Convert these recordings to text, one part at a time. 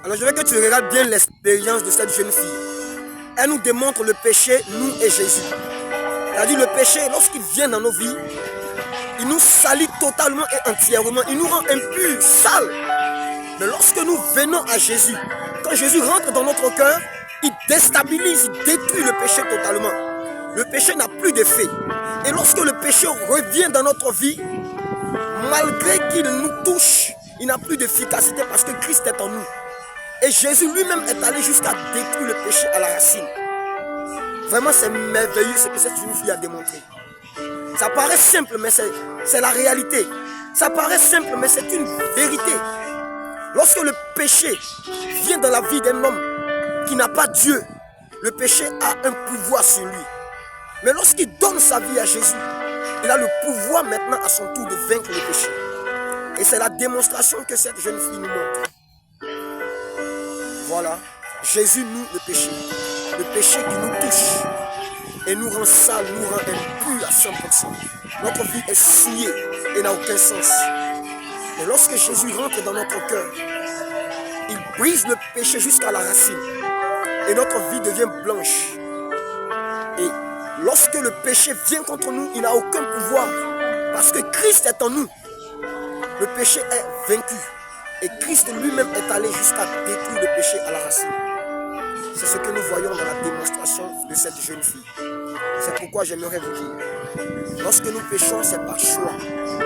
Alors je veux que tu regardes bien l'expérience de cette jeune fille. Elle nous démontre le péché, nous et Jésus. C'est-à-dire le péché, lorsqu'il vient dans nos vies, il nous salit totalement et entièrement. Il nous rend impurs, sales. Mais lorsque nous venons à Jésus, quand Jésus rentre dans notre cœur, il déstabilise, il détruit le péché totalement. Le péché n'a plus d'effet. Et lorsque le péché revient dans notre vie, malgré qu'il nous touche, il n'a plus d'efficacité parce que Christ est en nous. Et Jésus lui-même est allé jusqu'à détruire le péché à la racine. Vraiment, c'est merveilleux ce que cette jeune fille a démontré. Ça paraît simple, mais c'est la réalité. Ça paraît simple, mais c'est une vérité. Lorsque le péché vient dans la vie d'un homme qui n'a pas Dieu, le péché a un pouvoir sur lui. Mais lorsqu'il donne sa vie à Jésus, il a le pouvoir maintenant à son tour de vaincre le péché. Et c'est la démonstration que cette jeune fille nous montre. Voilà, Jésus nous le péché qui nous touche et nous rend sale, nous rend impurs à 100%. Notre vie est souillée et n'a aucun sens. Mais lorsque Jésus rentre dans notre cœur, il brise le péché jusqu'à la racine et notre vie devient blanche. Et lorsque le péché vient contre nous, il n'a aucun pouvoir parce que Christ est en nous. Le péché est vaincu. Et Christ lui-même est allé jusqu'à détruire le péché à la racine. C'est ce que nous voyons dans la démonstration de cette jeune fille. C'est pourquoi j'aimerais vous dire, lorsque nous péchons, c'est par choix.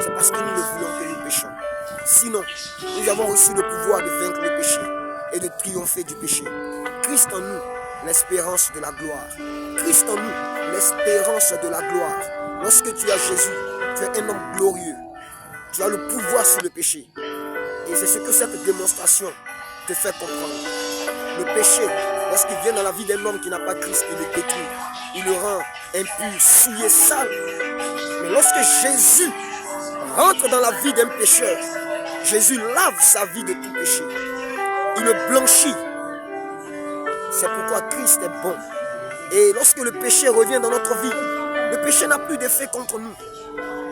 C'est parce que nous le voulons que nous péchons. Sinon, nous avons reçu le pouvoir de vaincre le péché et de triompher du péché. Christ en nous, l'espérance de la gloire. Christ en nous, l'espérance de la gloire. Lorsque tu as Jésus, tu es un homme glorieux. Tu as le pouvoir sur le péché. Et c'est ce que cette démonstration te fait comprendre. Le péché, lorsqu'il vient dans la vie d'un homme qui n'a pas Christ, il le détruit. Il le rend impur, souillé, sale. Mais lorsque Jésus rentre dans la vie d'un pécheur, Jésus lave sa vie de tout péché. Il le blanchit. C'est pourquoi Christ est bon. Et lorsque le péché revient dans notre vie, le péché n'a plus d'effet contre nous.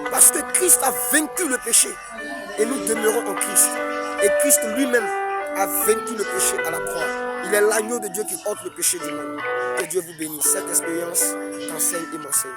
Parce que Christ a vaincu le péché. Et nous demeurons en Christ. Et Christ lui-même a vaincu le péché à la croix. Il est l'agneau de Dieu qui ôte le péché du monde. Que Dieu vous bénisse. Cette expérience t'enseigne et m'enseigne.